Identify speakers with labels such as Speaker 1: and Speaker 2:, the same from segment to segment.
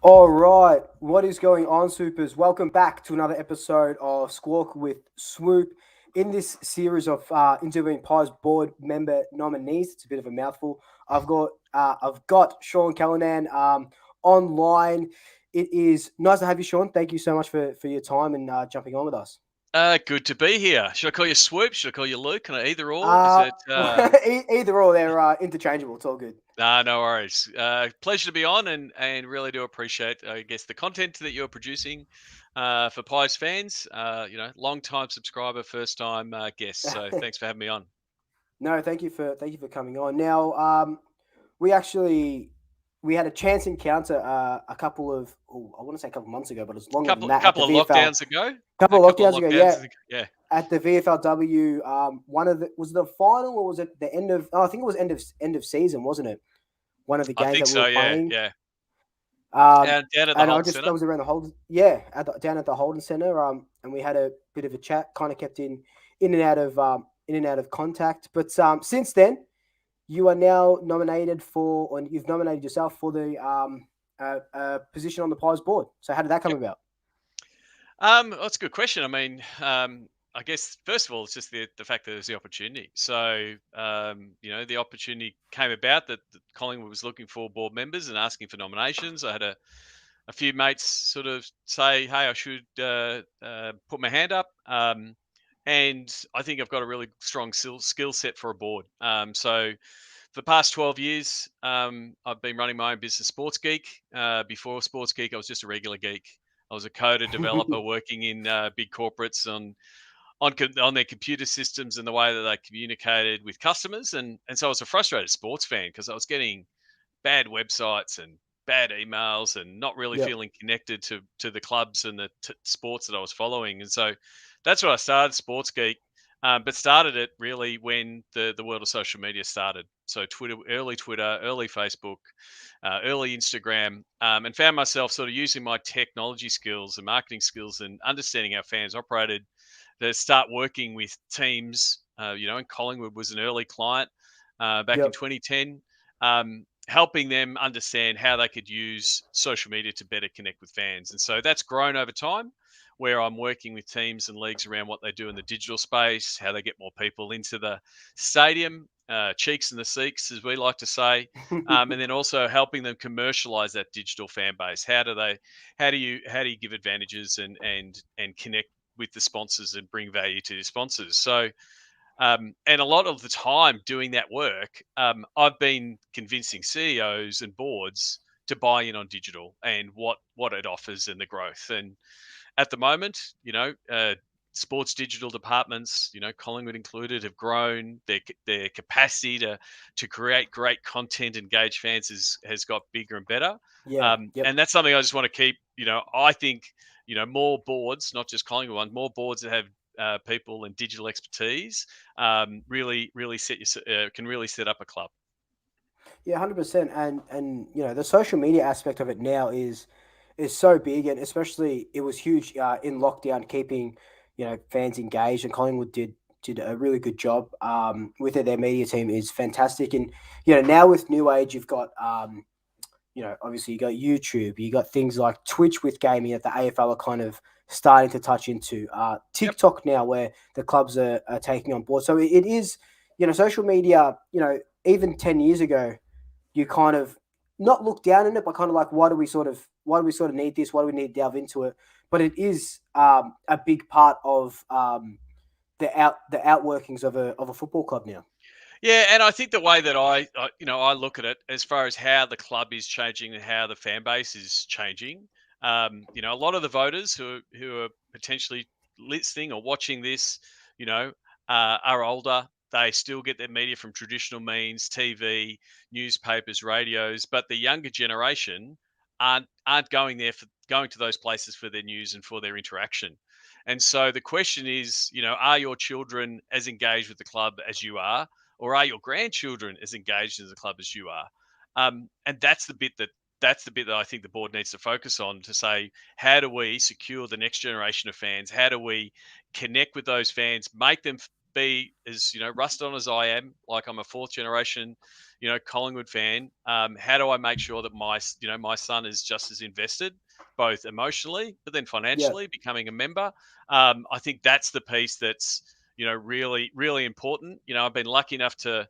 Speaker 1: All right, what is going on, Swoopers? Welcome back to another episode of Squawk with Swoop. In this series of interviewing Pies board member nominees, it's a bit of a mouthful. I've got Sean Callanan online. It is nice to have you, Sean. Thank you so much for your time and jumping on with us.
Speaker 2: Good to be here. Should I call you Swoop? Should I call you Luke? Can I either or? Is
Speaker 1: Uh,
Speaker 2: it?
Speaker 1: Either or, they're interchangeable. It's all good.
Speaker 2: Nah, no worries. Pleasure to be on, and really do appreciate, I guess, the content that you're producing for Pies fans. Long time subscriber, first time guest. So thanks for having me on.
Speaker 1: No, thank you for coming on. Now, we actually we had a chance encounter a couple of I want to say a couple months ago, but it's longer than
Speaker 2: Couple
Speaker 1: that at the
Speaker 2: couple of
Speaker 1: VFL.
Speaker 2: lockdowns ago. A
Speaker 1: Couple of
Speaker 2: couple of
Speaker 1: lockdowns ago, yeah,
Speaker 2: lockdowns ago. Yeah,
Speaker 1: at the VFLW. One of the was it the final or was it the end of? Oh, I think it was end of season, wasn't it? One of the
Speaker 2: I
Speaker 1: games
Speaker 2: think
Speaker 1: that we
Speaker 2: so.
Speaker 1: were
Speaker 2: Yeah,
Speaker 1: playing.
Speaker 2: yeah.
Speaker 1: Um,
Speaker 2: And down at the
Speaker 1: and
Speaker 2: Holden
Speaker 1: that
Speaker 2: Centre.
Speaker 1: was around the Holden, yeah, down at the Holden Centre. And we had a bit of a chat, kind of kept in and out of contact. But since then, you are now nominated for, or you've nominated yourself for the position on the Pies board. So how did that come
Speaker 2: Yep.
Speaker 1: about?
Speaker 2: That's a good question. I mean, I guess first of all, it's just the fact that there's the opportunity. So, the opportunity came about that Collingwood was looking for board members and asking for nominations. I had a few mates sort of say, "Hey, I should put my hand up," and I think I've got a really strong skill set for a board. So, for the past 12 years, I've been running my own business, Sports Geek. Before Sports Geek, I was just a regular geek. I was a coder developer working in big corporates on their computer systems and the way that they communicated with customers, and so I was a frustrated sports fan because I was getting bad websites and bad emails and not really
Speaker 1: Yep.
Speaker 2: feeling connected to the clubs and the sports that I was following. And so that's when I started Sports Geek, but started it really when the world of social media started. So Twitter, early Facebook, early Instagram, and found myself sort of using my technology skills and marketing skills and understanding how fans operated to start working with teams. And Collingwood was an early client back in
Speaker 1: Yep.
Speaker 2: 2010. Helping them understand how they could use social media to better connect with fans. And so that's grown over time, where I'm working with teams and leagues around what they do in the digital space, how they get more people into the stadium, cheeks in the seats, as we like to say, and then also helping them commercialize that digital fan base. How do you give advantages and connect with the sponsors and bring value to the sponsors? So and a lot of the time doing that work, I've been convincing CEOs and boards to buy in on digital and what it offers and the growth. And at the moment, sports digital departments, Collingwood included, have grown. Their capacity to create great content, engage fans has got bigger and better.
Speaker 1: Yeah. Yep.
Speaker 2: And that's something I just want to keep. I think more boards, not just Collingwood ones, more boards that have people and digital expertise really can really set up a club.
Speaker 1: Yeah, 100%. And the social media aspect of it now is so big, and especially it was huge in lockdown, keeping fans engaged, and Collingwood did a really good job with it. Their media team is fantastic, and now with new age, you've got obviously you got YouTube, you got things like Twitch with gaming that the AFL are kind of starting to touch into.
Speaker 2: Yep.
Speaker 1: TikTok now, where the clubs are taking on board. So it is, social media. Even 10 years ago, you kind of not look down in it, but kind of like, why do we sort of need this? Why do we need to delve into it? But it is a big part of the outworkings of a football club now.
Speaker 2: Yeah, and I think the way that I look at it as far as how the club is changing and how the fan base is changing. A lot of the voters who are potentially listening or watching this, are older. They still get their media from traditional means, TV, newspapers, radios, but the younger generation aren't going to those places for their news and for their interaction. And so the question is, are your children as engaged with the club as you are? Or are your grandchildren as engaged in the club as you are? And that's the bit that I think the board needs to focus on to say, how do we secure the next generation of fans? How do we connect with those fans, make them be as rust on as I am. Like I'm a fourth generation, Collingwood fan. How do I make sure that my son is just as invested, both emotionally, but then
Speaker 1: Yeah,
Speaker 2: financially, becoming a member? I think that's the piece that's really really important. I've been lucky enough to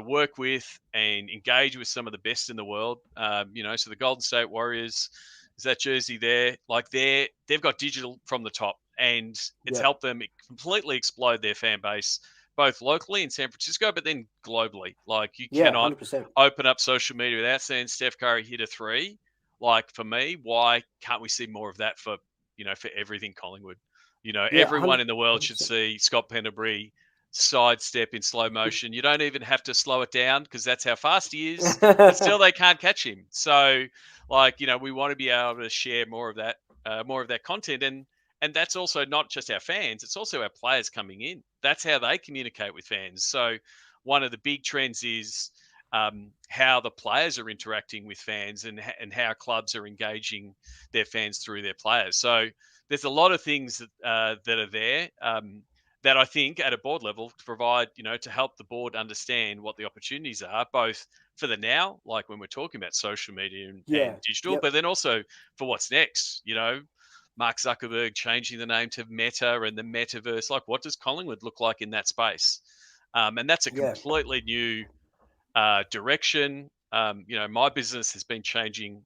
Speaker 2: work with and engage with some of the best in the world. So the Golden State Warriors is that jersey there. Like they've got digital from the top, and it's
Speaker 1: yeah,
Speaker 2: helped them completely explode their fan base, both locally in San Francisco, but then globally. Like you
Speaker 1: yeah,
Speaker 2: cannot
Speaker 1: 100%.
Speaker 2: open up social media without seeing Steph Curry hit a three. Like for me, why can't we see more of that for everything Collingwood?
Speaker 1: Yeah,
Speaker 2: Everyone in the world should
Speaker 1: 100%.
Speaker 2: see Scott Penderbury sidestep in slow motion. You don't even have to slow it down because that's how fast he is, but still they can't catch him. So, we want to be able to share more of that content, and that's also not just our fans; it's also our players coming in. That's how they communicate with fans. So, one of the big trends is how the players are interacting with fans and how clubs are engaging their fans through their players. So, there's a lot of things that are there. That I think at a board level to provide, to help the board understand what the opportunities are, both for the now, like when we're talking about social media and
Speaker 1: Yeah,
Speaker 2: digital,
Speaker 1: yep,
Speaker 2: but then also for what's next. Mark Zuckerberg changing the name to Meta and the metaverse. Like, what does Collingwood look like in that space? And that's a
Speaker 1: yeah,
Speaker 2: completely new direction. My business has been changing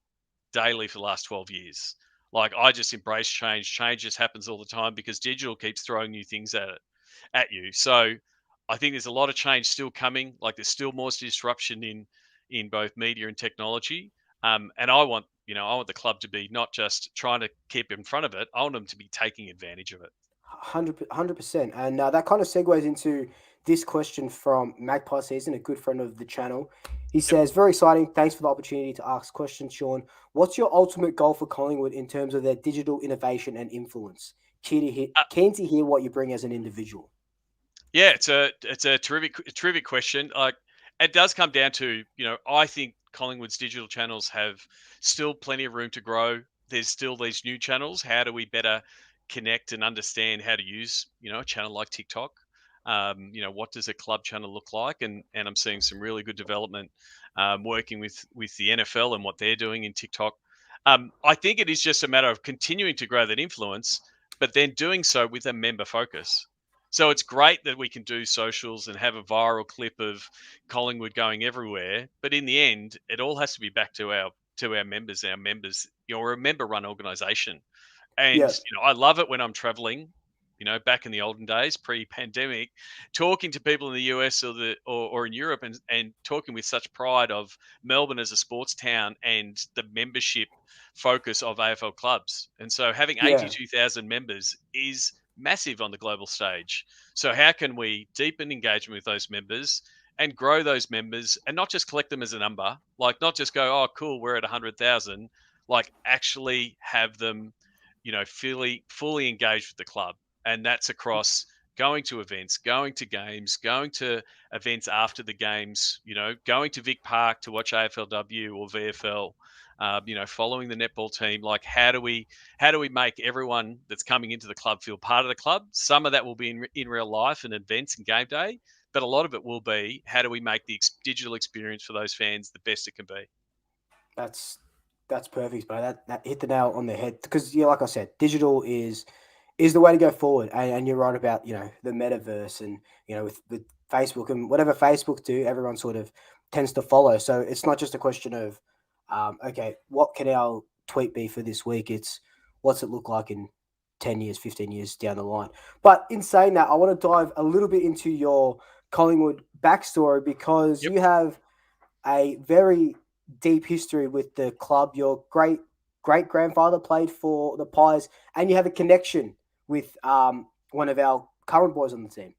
Speaker 2: daily for the last 12 years. Like I just embrace change. Change just happens all the time because digital keeps throwing new things at you. So I think there's a lot of change still coming. Like there's still more disruption in both media and technology. And I want the club to be not just trying to keep in front of it. I want them to be taking advantage of it.
Speaker 1: 100%. And that kind of segues into this question from Magpie Season, a good friend of the channel. He
Speaker 2: Yep.
Speaker 1: says, very exciting. Thanks for the opportunity to ask questions, Sean. What's your ultimate goal for Collingwood in terms of their digital innovation and influence? Keen to hear what you bring as an individual.
Speaker 2: Yeah, it's a terrific question. Like it does come down to I think Collingwood's digital channels have still plenty of room to grow. There's still these new channels. How do we better connect and understand how to use a channel like TikTok? What does a club channel look like? And I'm seeing some really good development working with the NFL and what they're doing in TikTok. I think it is just a matter of continuing to grow that influence, but then doing so with a member focus. So it's great that we can do socials and have a viral clip of Collingwood going everywhere, but in the end, it all has to be back to our members. Our members, we're a member-run organisation, and
Speaker 1: Yeah,
Speaker 2: I love it when I'm traveling. Back in the olden days, pre-pandemic, talking to people in the US or in Europe, and talking with such pride of Melbourne as a sports town and the membership focus of AFL clubs. And so having
Speaker 1: yeah,
Speaker 2: 82,000 members is massive on the global stage. So how can we deepen engagement with those members and grow those members and not just collect them as a number, like not just go, oh, cool, we're at 100,000, like actually have them, fully engaged with the club. And that's across going to events, going to games, going to events after the games, going to Vic Park to watch AFLW or VFL, following the netball team. Like, how do we make everyone that's coming into the club feel part of the club? Some of that will be in real life and events and game day, but a lot of it will be how do we make the digital experience for those fans the best it can be?
Speaker 1: that's that's perfect, bro. That hit the nail on the head because yeah, like I said, digital is the way to go forward. And you're right about the metaverse and with Facebook and whatever Facebook do, everyone sort of tends to follow. So it's not just a question of okay, what can our tweet be for this week? It's what's it look like in 10 years, 15 years down the line. But in saying that, I want to dive a little bit into your Collingwood backstory because
Speaker 2: Yep.
Speaker 1: you have a very deep history with the club. Your great grandfather played for the Pies, and you have a connection with one of our current boys on the team.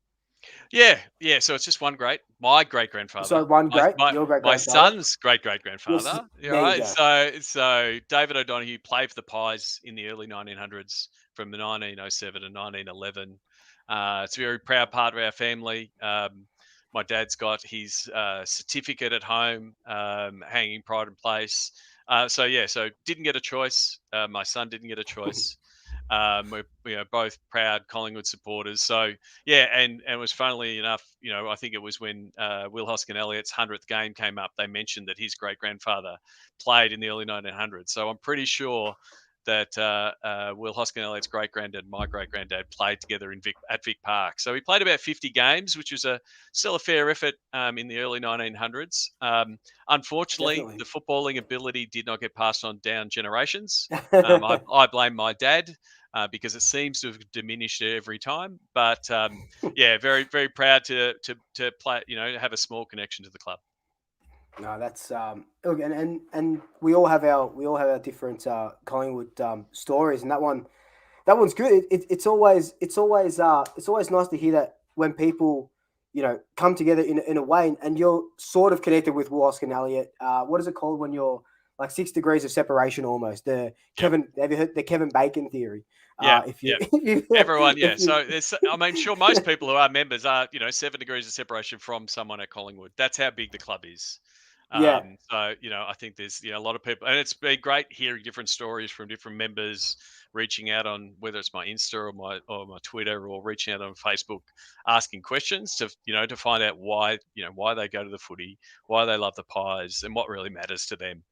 Speaker 2: Yeah, yeah. So it's just my great
Speaker 1: So
Speaker 2: grandfather,
Speaker 1: one
Speaker 2: my
Speaker 1: great,
Speaker 2: my
Speaker 1: your great
Speaker 2: my
Speaker 1: grandfather.
Speaker 2: son's great great
Speaker 1: Yes,
Speaker 2: grandfather. All
Speaker 1: there you
Speaker 2: right.
Speaker 1: go.
Speaker 2: So David O'Donoghue played for the Pies in the early 1900s, from the 1907 to 1911. It's a very proud part of our family. My dad's got his certificate at home, hanging pride and place. So yeah, so didn't get a choice. My son didn't get a choice. We're both proud Collingwood supporters. So yeah, and it was funnily enough, I think it was when Will Hoskin Elliott's 100th game came up, they mentioned that his great grandfather played in the early 1900s. So I'm pretty sure that Will Hoskin Elliott's great granddad, my great granddad, played together at Vic Park. So he played about 50 games, which was still a fair effort in the early 1900s. Unfortunately,
Speaker 1: Definitely.
Speaker 2: the footballing ability did not get passed on down generations. I blame my dad because it seems to have diminished every time. But yeah, very very proud to play. Have a small connection to the club.
Speaker 1: No, that's look, and we all have our different Collingwood stories, and that one's good. It's always nice to hear that when people come together in a way, and you're sort of connected with Wask and Elliot. What is it called when you're like 6 degrees of separation almost? The
Speaker 2: Yep.
Speaker 1: Kevin, have you heard the Kevin Bacon theory?
Speaker 2: Yeah.
Speaker 1: If you
Speaker 2: Yeah. Everyone, yeah.
Speaker 1: if you
Speaker 2: So I mean, sure, most people who are members are, 7 degrees of separation from someone at Collingwood. That's how big the club is.
Speaker 1: yeah.
Speaker 2: So, I think there's, a lot of people, and it's been great hearing different stories from different members reaching out on whether it's my Insta or my Twitter or reaching out on Facebook, asking questions to find out why they go to the footy, why they love the Pies, and what really matters to them.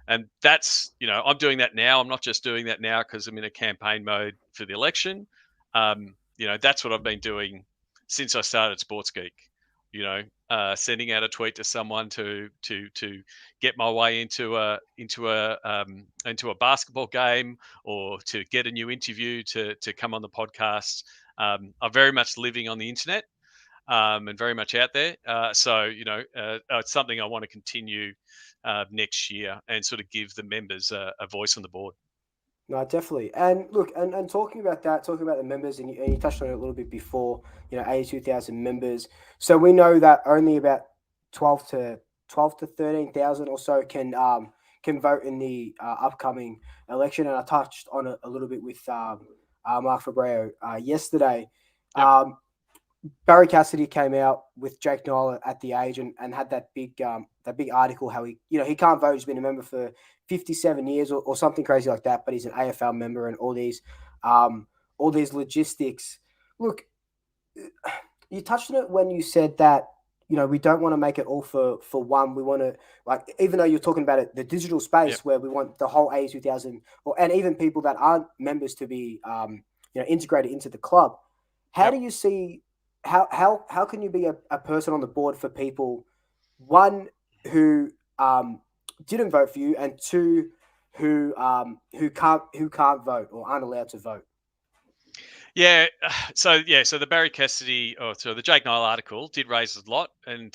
Speaker 2: And that's, I'm doing that now. I'm not just doing that now because I'm in a campaign mode for the election. That's what I've been doing since I started Sports Geek. Sending out a tweet to someone to get my way into a basketball game, or to get a new interview to come on the podcast. I'm very much living on the internet, and very much out there. So it's something I want to continue next year and sort of give the members a voice on the board.
Speaker 1: No, definitely. And look, and talking about that, talking about the members, and you touched on it a little bit before, 82,000 members. So we know that only about 12 to 13,000 or so can vote in the upcoming election. And I touched on it a little bit with Mark Fabreo yesterday.
Speaker 2: Yep.
Speaker 1: Um, Barry Cassidy came out with Jake Noel at the age, and had that big article how he can't vote. He's been a member for 57 years or something crazy like that, but he's an AFL member and all these logistics. Look, you touched on it when you said that we don't want to make it all for one. We want to, like, even though you're talking about it, the digital
Speaker 2: Yep.
Speaker 1: space where we want the whole 82,000, and even people that aren't members to be integrated into the club. How
Speaker 2: Yep.
Speaker 1: do you see how can you be a person on the board for people, one, who didn't vote for you, and two, who can't vote or aren't allowed to vote?
Speaker 2: Yeah. So the Barry Cassidy, or so the Jake Nile article did raise a lot, and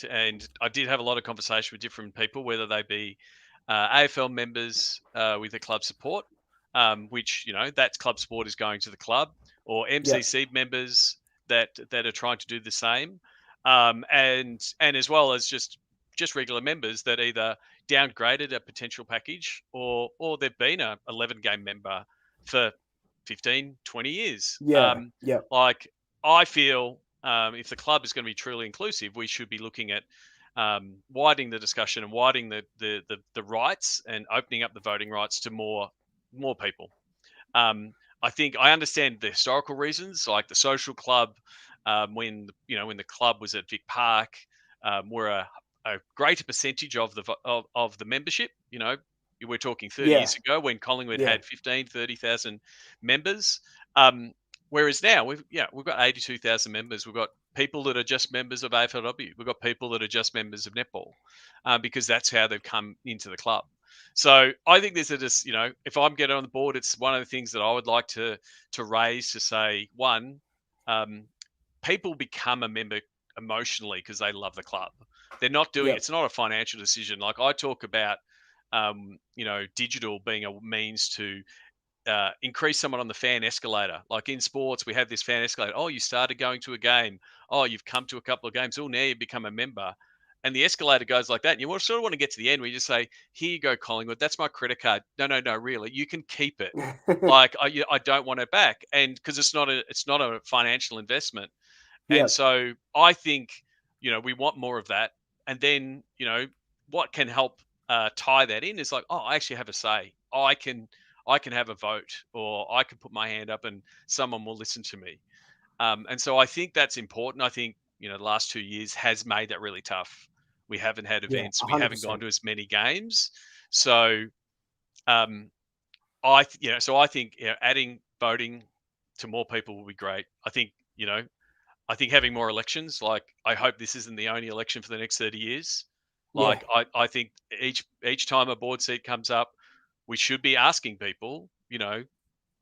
Speaker 2: I did have a lot of conversation with different people, whether they be AFL members with the club support, which that club support is going to the club, or
Speaker 1: Yeah,
Speaker 2: MCC members that are trying to do the same, and as well as just regular members that either downgraded a potential package, or they've been a 11 game member for 15, 20 years.
Speaker 1: yeah, yeah,
Speaker 2: Like, I feel if the club is going to be truly inclusive, we should be looking at widening the discussion and widening the rights, and opening up the voting rights to more people. Um, I think I understand the historical reasons, like the social club, when the club was at Vic Park, were a greater percentage of the membership. We're talking 30
Speaker 1: yeah,
Speaker 2: years ago when Collingwood
Speaker 1: yeah,
Speaker 2: had 15, 30,000 members. Um, Whereas now we've got 82,000 members. We've got people that are just members of AFLW. We've got people that are just members of netball, because that's how they've come into the club. So I think there's just, if I'm getting on the board, it's one of the things that I would like to raise, to say, one, um, people become a member emotionally because they love the club. They're not doing
Speaker 1: yeah,
Speaker 2: It's not a financial decision. Like, I talk about, digital being a means to increase someone on the fan escalator. Like in sports, we have this fan escalator. Oh, you started going to a game. Oh, you've come to a couple of games. Oh, now you become a member. And the escalator goes like that. And you sort of want to get to the end where you just say, "Here you go, Collingwood. That's my credit card." No, no, no. Really, you can keep it. Like, I don't want it back, and because it's not a financial investment.
Speaker 1: yeah,
Speaker 2: And so I think, we want more of that. And then, what can help tie that in is like, oh, I actually have a say. I can I can have a vote, or I can put my hand up and someone will listen to me. And so I think that's important. I think, the last 2 years has made that really tough. We haven't had
Speaker 1: Yeah,
Speaker 2: events. We haven't gone
Speaker 1: 100%.
Speaker 2: to as many games. So, um, so I think, adding voting to more people will be great. I think having more elections, like I hope this isn't the only election for the next 30 years.
Speaker 1: Yeah,
Speaker 2: I think each time a board seat comes up, we should be asking people, because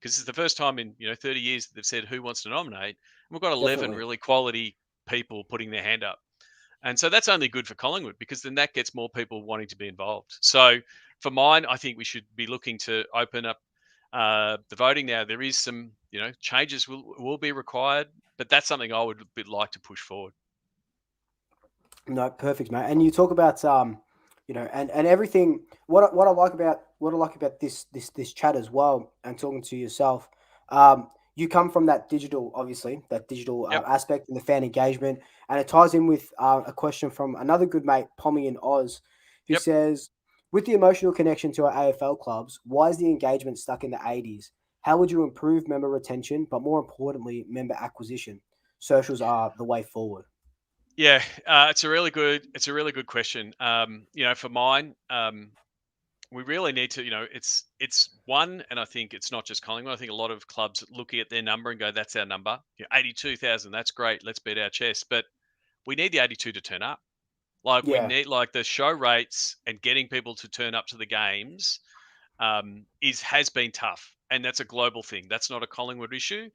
Speaker 2: it's the first time in 30 years that they've said who wants to nominate. And we've got 11
Speaker 1: definitely.
Speaker 2: really quality people putting their hand up. And so that's only good for Collingwood, because then that gets more people wanting to be involved. So for mine, I think we should be looking to open up the voting now. There is some, changes will be required, but that's something I would like to push forward.
Speaker 1: No, perfect, mate. And you talk about and everything. What I like about this chat as well, and talking to yourself. You come from that digital, obviously, that digital
Speaker 2: Yep,
Speaker 1: aspect and the fan engagement, and it ties in with a question from another good mate, Pommy in Oz, who
Speaker 2: yep.
Speaker 1: says, "With the emotional connection to our AFL clubs, why is the engagement stuck in the 80s? How would you improve member retention, but more importantly, member acquisition? Socials are the way forward."
Speaker 2: Yeah, it's a really good question. For mine, we really need to, it's one, and I think it's not just Collingwood. I think a lot of clubs looking at their number and go, "That's our number, 82,000. That's great. Let's beat our chest." But we need the 82 to turn up. Like we
Speaker 1: Yeah,
Speaker 2: need, like, the show rates and getting people to turn up to the games is has been tough, and that's a global thing. That's not a Collingwood issue.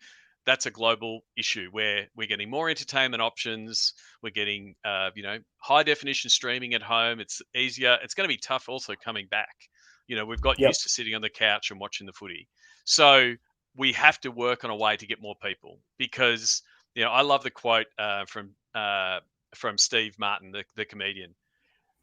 Speaker 2: That's a global issue where we're getting more entertainment options. We're getting, high definition streaming at home. It's easier. It's going to be tough also coming back. We've got
Speaker 1: yep,
Speaker 2: used to sitting on the couch and watching the footy. So we have to work on a way to get more people, because, I love the quote from Steve Martin, the comedian: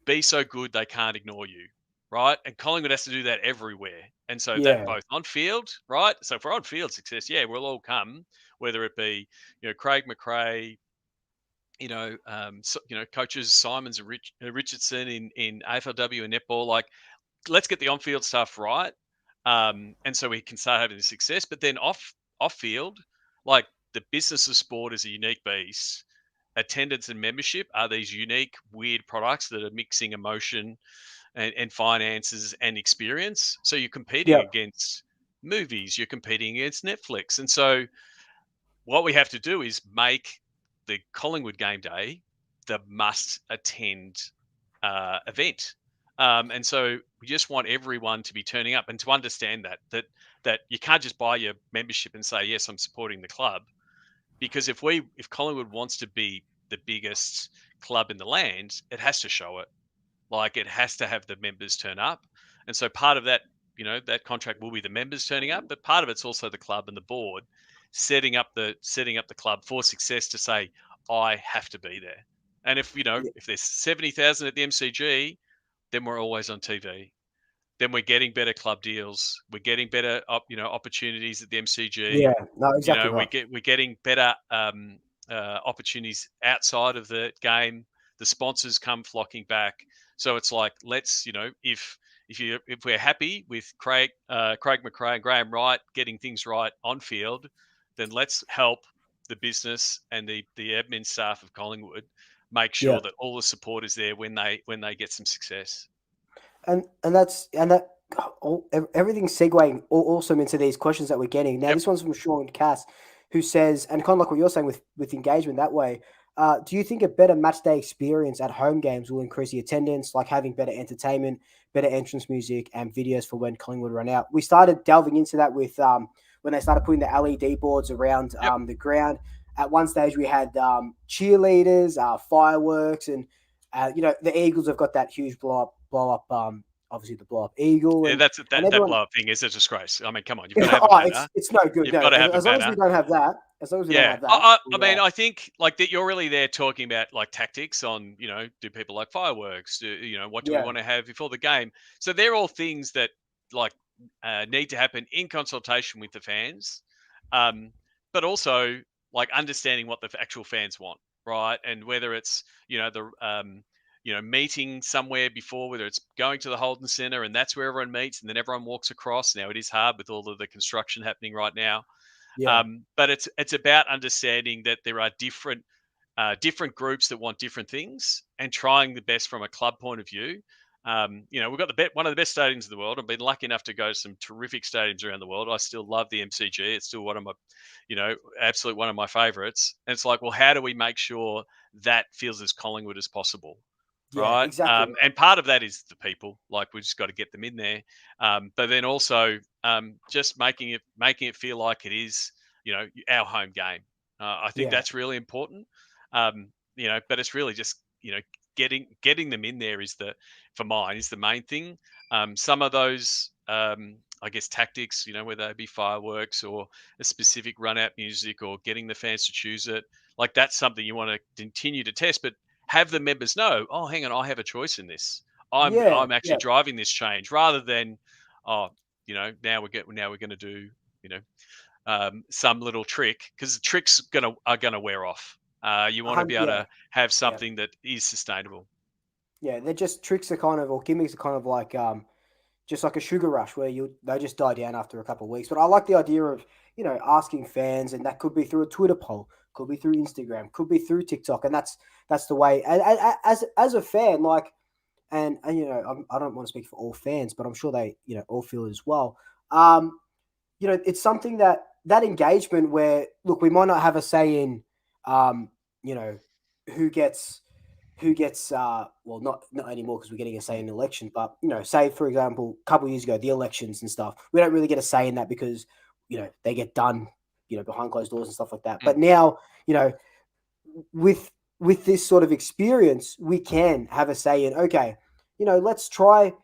Speaker 2: "Be so good they can't ignore you." Right? And Collingwood has to do that everywhere. And so that
Speaker 1: yeah.
Speaker 2: both on field, right? So for on field success, yeah, we'll all come, whether it be, Craig McRae, coaches Simons and Richardson in AFLW and netball. Like, let's get the on field stuff right. And so we can start having the success. But then off field, like, the business of sport is a unique beast. Attendance and membership are these unique, weird products that are mixing emotion and finances and experience. So you're competing
Speaker 1: Yep.
Speaker 2: against movies, you're competing against Netflix. And so what we have to do is make the Collingwood game day the must attend event. And so we just want everyone to be turning up and to understand that you can't just buy your membership and say, yes, I'm supporting the club. Because if Collingwood wants to be the biggest club in the land, it has to show it. Like, it has to have the members turn up. And so part of that, that contract will be the members turning up, but part of it's also the club and the board setting up the club for success, to say, I have to be there. And if there's 70,000 at the MCG, then we're always on TV. Then we're getting better club deals. We're getting better opportunities at the
Speaker 1: Yeah,
Speaker 2: MCG.
Speaker 1: no, exactly right.
Speaker 2: We're getting better opportunities outside of the game. The sponsors come flocking back. So it's like, let's, if we're happy with Craig McRae and Graham Wright getting things right on field, then let's help the business and the admin staff of Collingwood make
Speaker 1: Yeah,
Speaker 2: sure that all the support is there when they get some success.
Speaker 1: and that everything's segueing also into these questions that we're getting now.
Speaker 2: Yep.
Speaker 1: This one's from Sean Cass, who says, and kind of like what you're saying with engagement that way. Do you think a better match day experience at home games will increase the attendance, like having better entertainment, better entrance music, and videos for when Collingwood run out? We started delving into that with when they started putting the LED boards around
Speaker 2: Yep.
Speaker 1: the ground. At one stage, we had cheerleaders, fireworks, and the Eagles have got that huge blow up. Obviously the blow up eagle,
Speaker 2: Yeah,
Speaker 1: and
Speaker 2: that
Speaker 1: everyone.
Speaker 2: blow up thing is a disgrace. I mean, come on, you've got to have a
Speaker 1: Oh,
Speaker 2: banner.
Speaker 1: it's no good.
Speaker 2: You've
Speaker 1: No,
Speaker 2: got to have a
Speaker 1: as long as we
Speaker 2: banner.
Speaker 1: don't have that, as long as we don't
Speaker 2: Yeah,
Speaker 1: have that,
Speaker 2: I
Speaker 1: we
Speaker 2: mean,
Speaker 1: are.
Speaker 2: I think, like, that you're really there talking about, like, tactics on, do people like fireworks? What do we
Speaker 1: Yeah,
Speaker 2: want to have before the game? So they're all things that, like, need to happen in consultation with the fans, um, but also, like, understanding what the actual fans want, right? And whether it's, the meeting somewhere before, whether it's going to the Holden Centre and that's where everyone meets and then everyone walks across. Now it is hard with all of the construction happening right now.
Speaker 1: Yeah.
Speaker 2: But it's about understanding that there are different groups that want different things and trying the best from a club point of view. We've got one of the best stadiums in the world. I've been lucky enough to go to some terrific stadiums around the world. I still love the MCG. It's still one of my, absolute one of my favourites. And it's like, well, how do we make sure that feels as Collingwood as possible?
Speaker 1: Yeah,
Speaker 2: Right.
Speaker 1: exactly right.
Speaker 2: And part of that is the people. Like we just got to get them in there. But then also just making it feel like it is, our home game. I think
Speaker 1: Yeah.
Speaker 2: that's really important. But it's really just getting them in there for mine is the main thing. Some of those I guess tactics, whether they be fireworks or a specific run out music or getting the fans to choose it, like that's something you want to continue to test, but have the members know, oh, hang on, I have a choice in this.
Speaker 1: Yeah.
Speaker 2: I'm actually
Speaker 1: Yeah.
Speaker 2: driving this change rather than, oh, now we're going to do, some little trick because the tricks are gonna wear off. You want to be able
Speaker 1: Yeah.
Speaker 2: to have
Speaker 1: Yeah.
Speaker 2: something that is sustainable.
Speaker 1: Yeah. They're just tricks are kind of or gimmicks are kind of like just like a sugar rush where they just die down after a couple of weeks. But I like the idea of asking fans, and that could be through a Twitter poll, could be through Instagram, could be through TikTok, and that's the way. And as a fan, like, and I don't want to speak for all fans, but I'm sure they all feel it as well. Um, it's something that engagement where look, we might not have a say in, um, you know, who gets well, not anymore because we're getting a say in the election, but say for example a couple of years ago the elections and stuff, we don't really get a say in that because they get done behind closed doors and stuff like that.
Speaker 2: Mm.
Speaker 1: But now with this sort of experience we can have a say in, okay, let's try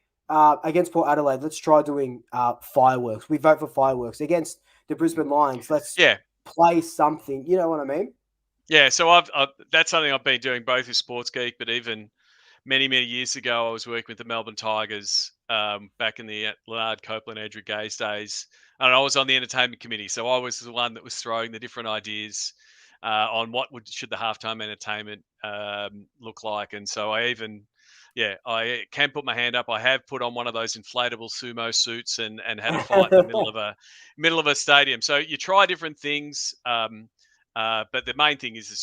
Speaker 1: against Port Adelaide, let's try doing fireworks. We vote for fireworks against the Brisbane Lions. Let's
Speaker 2: Yeah,
Speaker 1: play something. You know what I mean?
Speaker 2: yeah. So I've that's something I've been doing both with Sports Geek, but even many years ago, I was working with the Melbourne Tigers back in the Leonard Copeland, Andrew Gaze days, and I was on the entertainment committee. So I was the one that was throwing the different ideas on should the halftime entertainment look like. And so I can put my hand up. I have put on one of those inflatable sumo suits and had a fight in the middle of a stadium. So you try different things. But the main thing is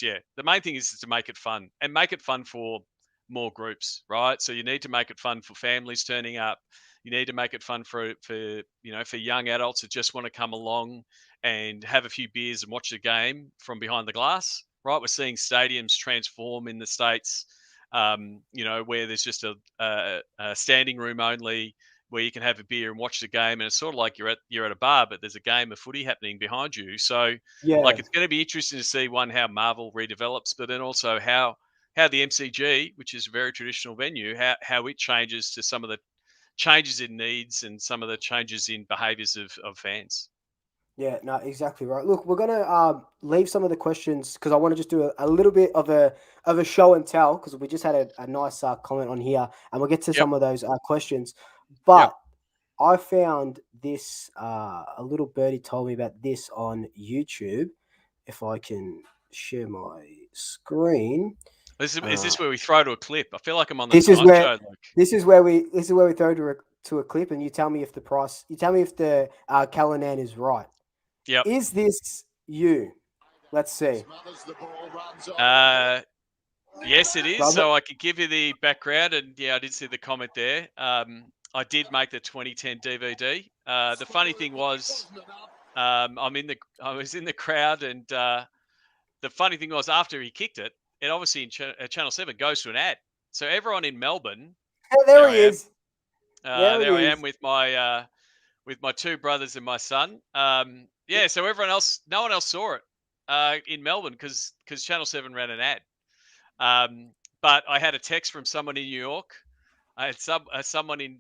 Speaker 2: to make it fun and make it fun for more groups, right? So you need to make it fun for families turning up. You need to make it fun for young adults that just want to come along and have a few beers and watch the game from behind the glass, right? We're seeing stadiums transform in the States, where there's just a standing room only where you can have a beer and watch the game, and it's sort of like you're at a bar, but there's a game of footy happening behind you. So, like,
Speaker 1: Yeah.
Speaker 2: it's going to be interesting to see how Marvel redevelops, but then also how the MCG, which is a very traditional venue, how it changes to some of the changes in needs and some of the changes in behaviours of fans.
Speaker 1: Yeah, no, exactly right. Look, we're gonna leave some of the questions because I want to just do a little bit of a show and tell because we just had a nice comment on here, and we'll get to
Speaker 2: Yep.
Speaker 1: some of those questions.
Speaker 2: Yep.
Speaker 1: But I found this. A little birdie told me about this on YouTube. If I can share my screen,
Speaker 2: Is
Speaker 1: uh,
Speaker 2: this where we throw to a clip? I feel like I'm on the
Speaker 1: this is
Speaker 2: Tonight
Speaker 1: where
Speaker 2: Show. Like,
Speaker 1: we throw to a clip, and you tell me if the price. You tell me if the Callanan is right.
Speaker 2: yep.
Speaker 1: Is this you? Let's see.
Speaker 2: Uh, yes, it is.
Speaker 1: Brother,
Speaker 2: So I could give you the background, and yeah, I did see the comment there. I did make the 2010 DVD. The funny thing was, I was in the crowd, and the funny thing was after he kicked it, it obviously in Channel 7 goes to an ad. So everyone in Melbourne, there
Speaker 1: there
Speaker 2: I
Speaker 1: he
Speaker 2: am.
Speaker 1: is. There he
Speaker 2: There I am
Speaker 1: is.
Speaker 2: with my two brothers and my son. Yeah, so no one else saw it in Melbourne because Channel 7 ran an ad. But I had a text from someone in New York. I had someone in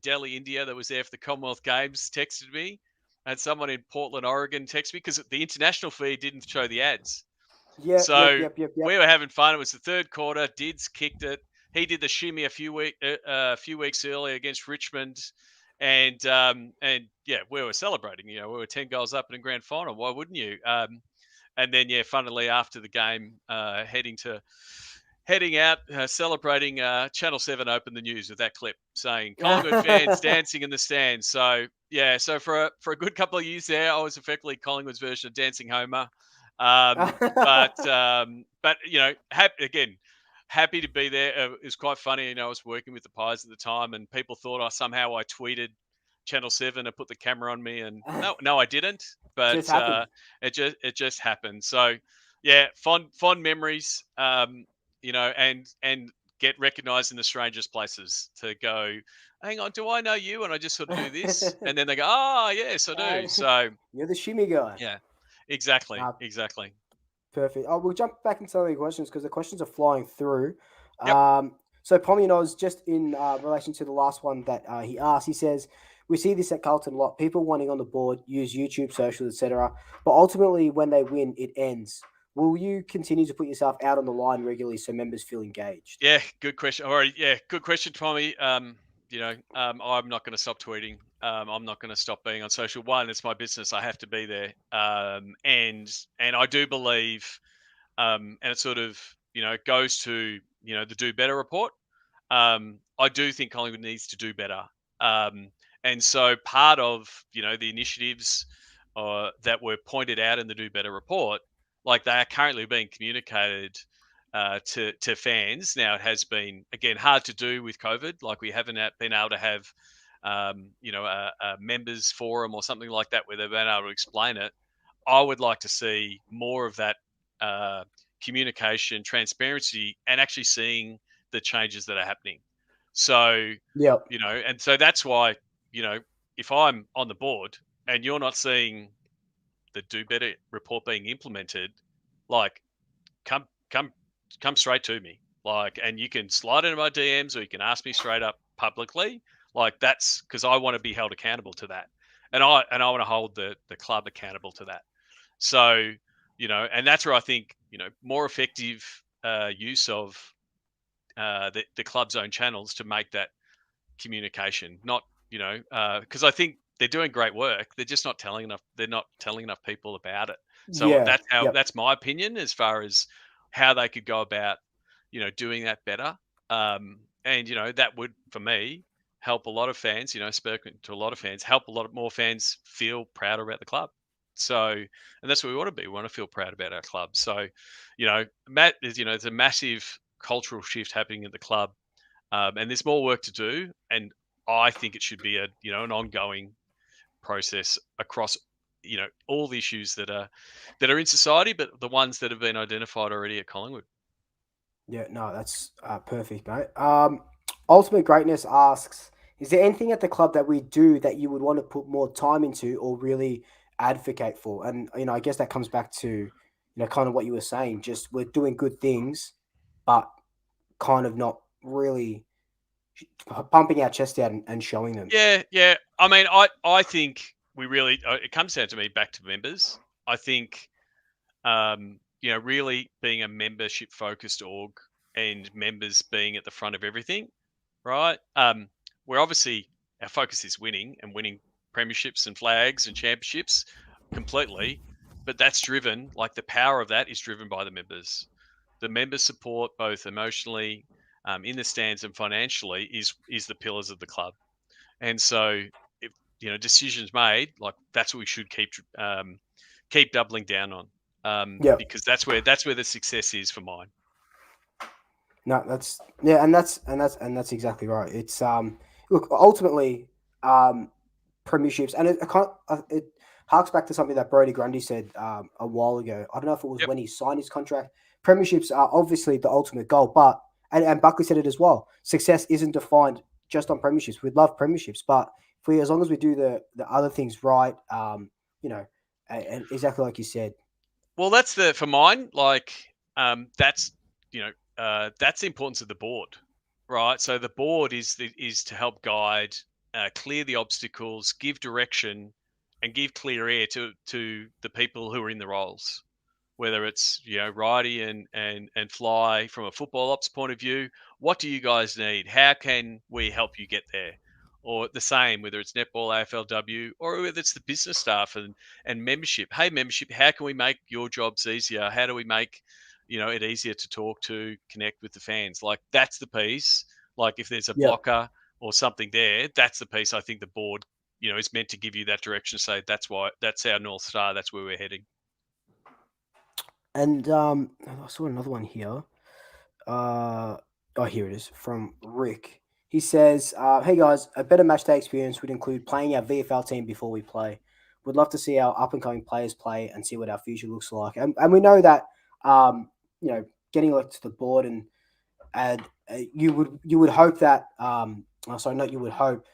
Speaker 2: Delhi, India, that was there for the Commonwealth Games texted me. I had someone in Portland, Oregon, text me because the international feed didn't show the ads.
Speaker 1: Yep, yep,
Speaker 2: So
Speaker 1: yep, yep, yep.
Speaker 2: we were having fun. It was the third quarter. Dids kicked it. He did the shimmy a few weeks earlier against Richmond, and yeah, we were celebrating. We were 10 goals up in the grand final. Why wouldn't you? And then yeah, funnily after the game, heading to heading out, celebrating Channel 7 opened the news with that clip saying Collingwood fans dancing in the stands. So, yeah, so for a good couple of years there, I was effectively Collingwood's version of Dancing Homer. But happy to be there. It was quite funny. I was working with the Pies at the time, and people thought I tweeted Channel 7 and put the camera on me, and no, I didn't.
Speaker 1: Just
Speaker 2: But
Speaker 1: happened.
Speaker 2: it just happened. So, yeah, fond memories. And get recognized in the strangest places to go, hang on, do I know you? And I just sort of do this. And then they go, oh, yes, I do.
Speaker 1: Uh,
Speaker 2: So,
Speaker 1: you're the shimmy guy.
Speaker 2: yeah, exactly.
Speaker 1: Uh,
Speaker 2: Exactly.
Speaker 1: Perfect. Oh, we'll jump back into some of the questions because the questions are flying through.
Speaker 2: Yep.
Speaker 1: So Pommy knows just in relation to the last one that he asked, he says, we see this at Carlton a lot. People wanting on the board, use YouTube, social, etc. But ultimately, when they win, it ends. Will you continue to put yourself out on the line regularly so members feel engaged?
Speaker 2: Yeah, good question. All right, yeah, good question, Tommy. I'm not going to stop tweeting. I'm not going to stop being on social. One, it's my business. I have to be there. And I do believe, and it sort of goes to the Do Better report. I do think Collingwood needs to do better. Um, and so part of the initiatives that were pointed out in the Do Better report, like they are currently being communicated to fans. Now it has been again hard to do with COVID, like we haven't been able to have a members forum or something like that where they've been able to explain it. I would like to see more of that uh, communication, transparency, and actually seeing the changes that are happening. So,
Speaker 1: Yep.
Speaker 2: and so that's why, if I'm on the board and you're not seeing the Do Better report being implemented, like come come come straight to me. Like, and you can slide into my DMs or you can ask me straight up publicly. Like that's because I want to be held accountable to that. And I want to hold the club accountable to that. So, and that's where I think, more effective use of the club's own channels to make that communication. Not, because I think they're doing great work. They're just not telling enough. They're not telling enough people about it. So
Speaker 1: Yeah. Yep.
Speaker 2: that's my opinion as far as how they could go about, doing that better. And that would for me help a lot of fans. Spoken to a lot of fans, help a lot of more fans feel proud about the club. So, and that's what we want to be. We want to feel proud about our club. So, Matt is, there's a massive cultural shift happening at the club, and there's more work to do. And I think it should be an ongoing process across all the issues that are in society, but the ones that have been identified already at Collingwood.
Speaker 1: Yeah, no, that's perfect, mate. Ultimate Greatness asks, is there anything at the club that we do that you would want to put more time into or really advocate for? And, I guess that comes back to, kind of what you were saying, just we're doing good things, but kind of not really pumping our chest out and showing them.
Speaker 2: Yeah, yeah. I mean, I think we really it comes down to me back to members. I think really being a membership focused org and members being at the front of everything, right? We're obviously our focus is winning and winning premierships and flags and championships completely, but that's driven like the power of that is driven by the members. The member support, both emotionally, in the stands and financially, is the pillars of the club. And so, if decisions made, like that's what we should keep doubling down on,
Speaker 1: Yeah.
Speaker 2: because that's where the success is for mine.
Speaker 1: No, that's yeah, and that's exactly right. It's look ultimately premierships, and it harks back to something that Brody Grundy said a while ago. I don't know if it was
Speaker 2: Yep.
Speaker 1: when he signed his contract. Premierships are obviously the ultimate goal, but and Buckley said it as well. Success isn't defined just on premierships. We'd love premierships, but if we as long as we do the other things right, and exactly like you said.
Speaker 2: Well, that's the for mine. Like, that's that's the importance of the board, right? So the board is to help guide, clear the obstacles, give direction, and give clear air to the people who are in the roles. Whether it's Righty and Fly from a football ops point of view, what do you guys need? How can we help you get there? Or the same, whether it's netball, AFLW, or whether it's the business staff and membership. Hey, membership, how can we make your jobs easier? How do we make it easier to talk to, connect with the fans. Like that's the piece. Like if there's a
Speaker 1: Yep.
Speaker 2: blocker or something there, that's the piece I think the board, is meant to give you that direction. Say that's our North Star. That's where we're heading.
Speaker 1: And I saw another one here. Uh, oh, here it is from Rick. He says, "Hey guys, a better match day experience would include playing our VFL team before we play. Would love to see our up and coming players play and see what our future looks like. And we know that you know getting elected to the board and you would hope that oh, sorry, not you would hope,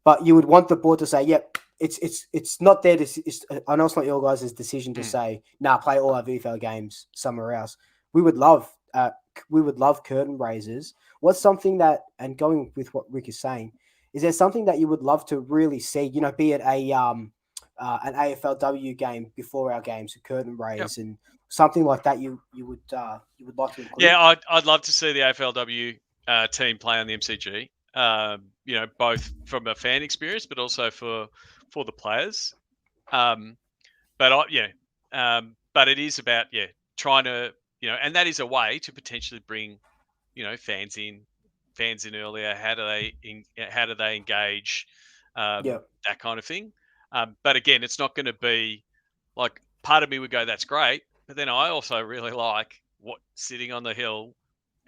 Speaker 1: but you would want the board to say, yep, it's not their I know it's not your guys' decision to
Speaker 2: Mm.
Speaker 1: say, nah, play all our VFL games somewhere else. We would love curtain raisers. What's something that, and going with what Rick is saying, is there something that you would love to really see? Be it a an AFLW game before our games, a curtain
Speaker 2: Yep.
Speaker 1: raise, and something like that. You would like to include?
Speaker 2: Yeah, I'd love to see the AFLW team play on the MCG. Both from a fan experience, but also for the players. Um, but it is about trying to and that is a way to potentially bring fans in earlier. How do they engage,
Speaker 1: Yeah,
Speaker 2: that kind of thing. But again, it's not going to be like part of me would go, that's great, but then I also really like what sitting on the hill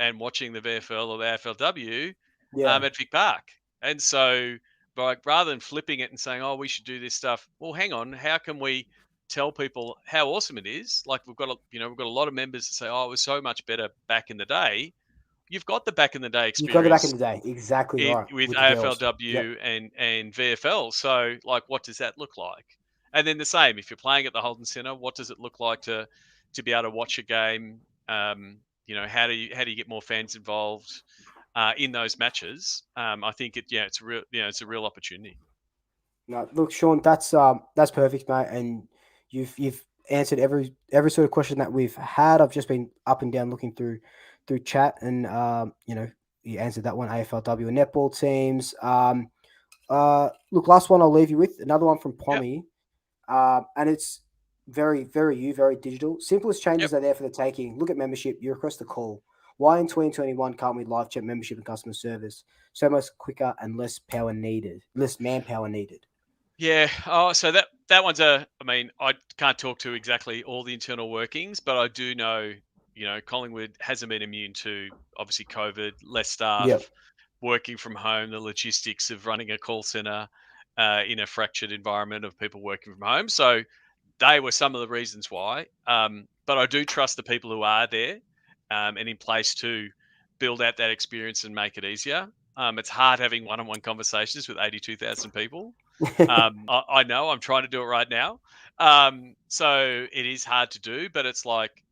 Speaker 2: and watching the VFL or the AFLW
Speaker 1: yeah.
Speaker 2: at Vic Park. And so, like, rather than flipping it and saying, "Oh, we should do this stuff," well, hang on, how can we tell people how awesome it is? Like, we've got a lot of members that say, "Oh, it was so much better back in the day." You've got the back in the day
Speaker 1: You got it back in
Speaker 2: experience
Speaker 1: the day. Exactly right.
Speaker 2: with
Speaker 1: With the girls. Yep.
Speaker 2: AFLW and VFL. So, like, what does that look like? And then the same, if you're playing at the Holden Centre, what does it look like to be able to watch a game? How do you get more fans involved in those matches? I think it's a real opportunity.
Speaker 1: No, look, Sean, that's perfect, mate. And you've answered every sort of question that we've had. I've just been up and down looking through chat, and you answered that one. AFLW and netball teams. Look, last one I'll leave you with. Another one from
Speaker 2: Yep.
Speaker 1: Pommy. And it's very digital. Simplest
Speaker 2: Yep.
Speaker 1: changes are there for the taking. Look at membership. You request a call. Why in 2021 can't we live chat membership and customer service? So much quicker and less manpower needed.
Speaker 2: Yeah. Oh, so that one's I mean, I can't talk to exactly all the internal workings, but I do know, Collingwood hasn't been immune to obviously COVID, less
Speaker 1: Yep.
Speaker 2: staff, working from home, the logistics of running a call center in a fractured environment of people working from home. So they were some of the reasons why. But I do trust the people who are there and in place to build out that experience and make it easier. It's hard having one-on-one conversations with 82,000 people. I know I'm trying to do it right now. So it is hard to do, but it's like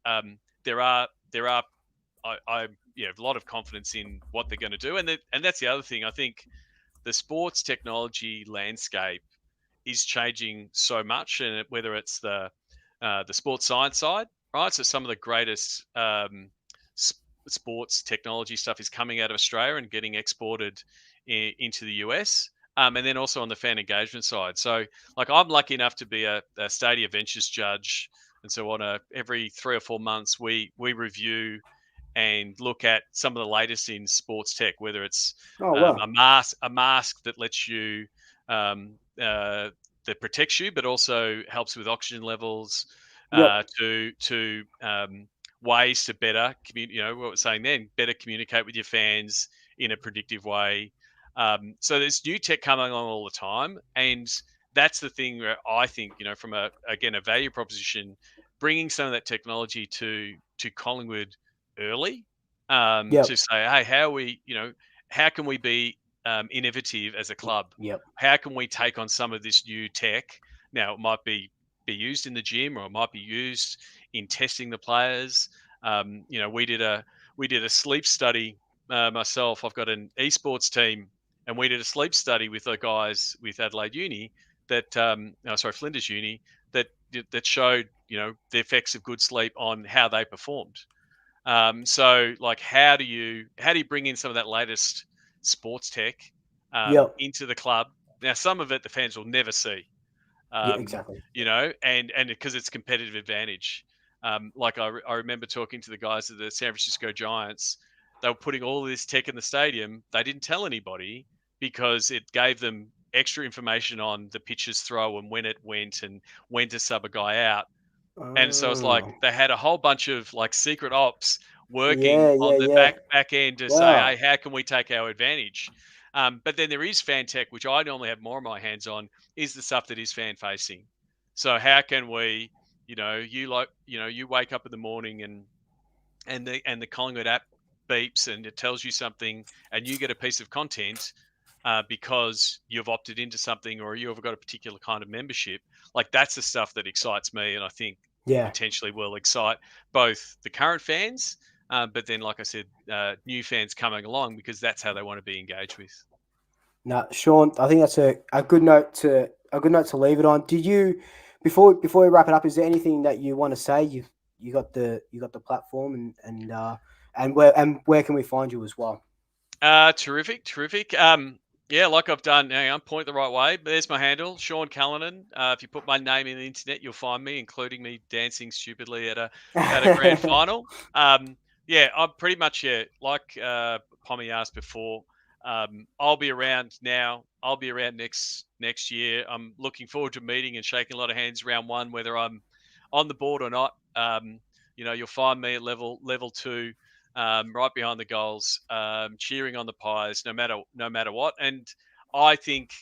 Speaker 2: there are I have a lot of confidence in what they're going to do, and that's the other thing. I think the sports technology landscape is changing so much, and whether it's the sports science side, right? So some of the greatest sports technology stuff is coming out of Australia and getting exported into the US. And then also on the fan engagement side. So, like, I'm lucky enough to be a Stadia Ventures judge, and so on every 3 or 4 months we review and look at some of the latest in sports tech, whether it's
Speaker 1: Oh well.
Speaker 2: a mask that lets you that protects you, but also helps with oxygen levels,
Speaker 1: Yep.
Speaker 2: to ways to better what we're saying then, better communicate with your fans in a predictive way. So there's new tech coming along all the time, and that's the thing where I think from a value proposition, bringing some of that technology to Collingwood early, to
Speaker 1: Yep.
Speaker 2: say, hey, how can we be innovative as a club?
Speaker 1: Yep.
Speaker 2: How can we take on some of this new tech? Now, it might be used in the gym, or it might be used in testing the players. We did a sleep study myself. I've got an esports team, and we did a sleep study with the guys with Adelaide Uni Flinders Uni, that showed the effects of good sleep on how they performed. So, like, how do you bring in some of that latest sports tech
Speaker 1: Yep.
Speaker 2: into the club? Now, some of it the fans will never see,
Speaker 1: Yeah. Exactly.
Speaker 2: and because it's competitive advantage. Like I remember talking to the guys at the San Francisco Giants. They were putting all of this tech in the stadium. They didn't tell anybody because it gave them extra information on the pitcher's throw and when it went and when to sub a guy out. And so it's like
Speaker 1: Oh,
Speaker 2: they had a whole bunch of like secret ops working
Speaker 1: yeah,
Speaker 2: on
Speaker 1: yeah,
Speaker 2: the
Speaker 1: yeah.
Speaker 2: back end to say, hey,
Speaker 1: Wow.
Speaker 2: how can we take our advantage? But then there is fan tech, which I normally have more of my hands on, is the stuff that is fan facing. So how can we, you wake up in the morning and the Collingwood app beeps and it tells you something, and you get a piece of content because you've opted into something or you've got a particular kind of membership. Like that's the stuff that excites me, and I think
Speaker 1: Yeah.
Speaker 2: potentially will excite both the current fans, but then, like I said, new fans coming along because that's how they want to be engaged with.
Speaker 1: No, Sean, I think that's a good note to leave it on. Did you before we wrap it up? Is there anything that you want to say? You got the platform and where can we find you as well?
Speaker 2: Terrific, terrific. Yeah, like I've done. Hang on, point the right way. There's my handle, Sean Callanan. If you put my name in the internet, you'll find me, including me dancing stupidly at a grand final. Yeah, I'm pretty much like Pommy asked before. I'll be around now. I'll be around next year. I'm looking forward to meeting and shaking a lot of hands round one, whether I'm on the board or not. You'll find me at level two, right behind the goals, cheering on the Pies, no matter what. And I think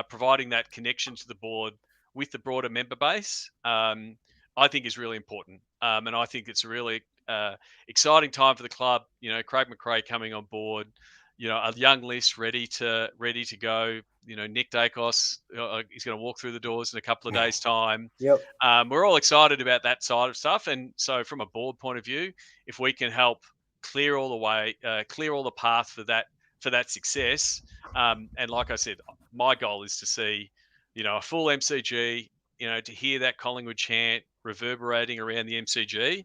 Speaker 2: providing that connection to the board with the broader member base, I think is really important. And I think it's a really exciting time for the club. Craig McRae coming on board. A young list ready to go. Nick Dacos, he's going to walk through the doors in a couple of days' time.
Speaker 1: Yep.
Speaker 2: We're all excited about that side of stuff, and so from a board point of view, if we can help clear all the path for that success, and like I said, my goal is to see, a full MCG, to hear that Collingwood chant reverberating around the MCG,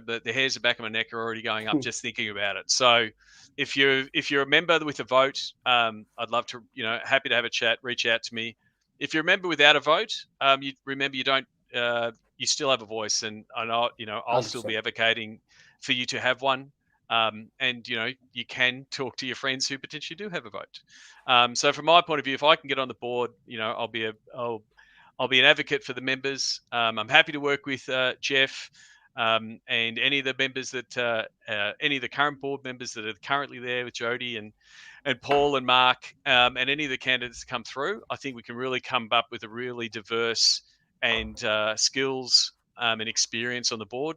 Speaker 2: but the hairs at the back of my neck are already going up just thinking about it. So, if you're a member with a vote, I'd love to, happy to have a chat. Reach out to me. If you're a member without a vote, you remember you don't. You still have a voice, and I'll still be
Speaker 1: 100%.
Speaker 2: advocating for you to have one. And you can talk to your friends who potentially do have a vote. So from my point of view, if I can get on the board, I'll be an advocate for the members. I'm happy to work with Jeff and any of the members any of the current board members that are currently there with Jody and Paul and Mark, and any of the candidates that come through. I think we can really come up with a really diverse and skills and experience on the board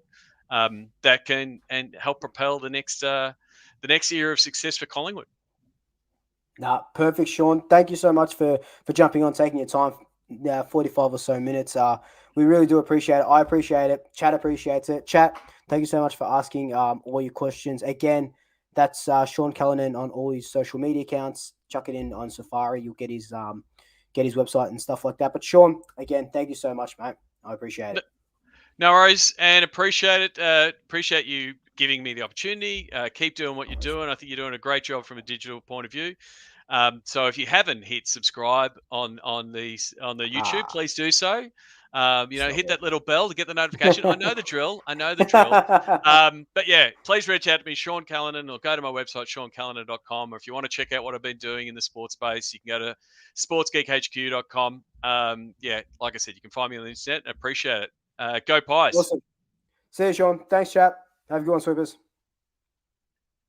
Speaker 2: that can and help propel the next era of success for Collingwood.
Speaker 1: Nah, perfect, Sean. Thank you so much for jumping on, taking your time. Now, 45 or so minutes. We really do appreciate it. I appreciate it. Chat appreciates it. Chat, thank you so much for asking all your questions. Again, that's Sean Callanan on all his social media accounts. Chuck it in on Safari. You'll get his website and stuff like that. But Sean, again, thank you so much, mate. I appreciate it.
Speaker 2: No worries, and appreciate it. Appreciate you giving me the opportunity. Keep doing what you're doing. I think you're doing a great job from a digital point of view. So if you haven't hit subscribe on the YouTube, please do so. Hit that little bell to get the notification. I know the drill. But yeah, please reach out to me, Sean Callanan, or go to my website, seancallanan.com. Or if you want to check out what I've been doing in the sports space, you can go to sportsgeekhq.com. Yeah, like I said, you can find me on the internet. I appreciate it. Go Pies.
Speaker 1: Awesome. See you, Sean. Thanks, chat. Have a good one, Swoopers.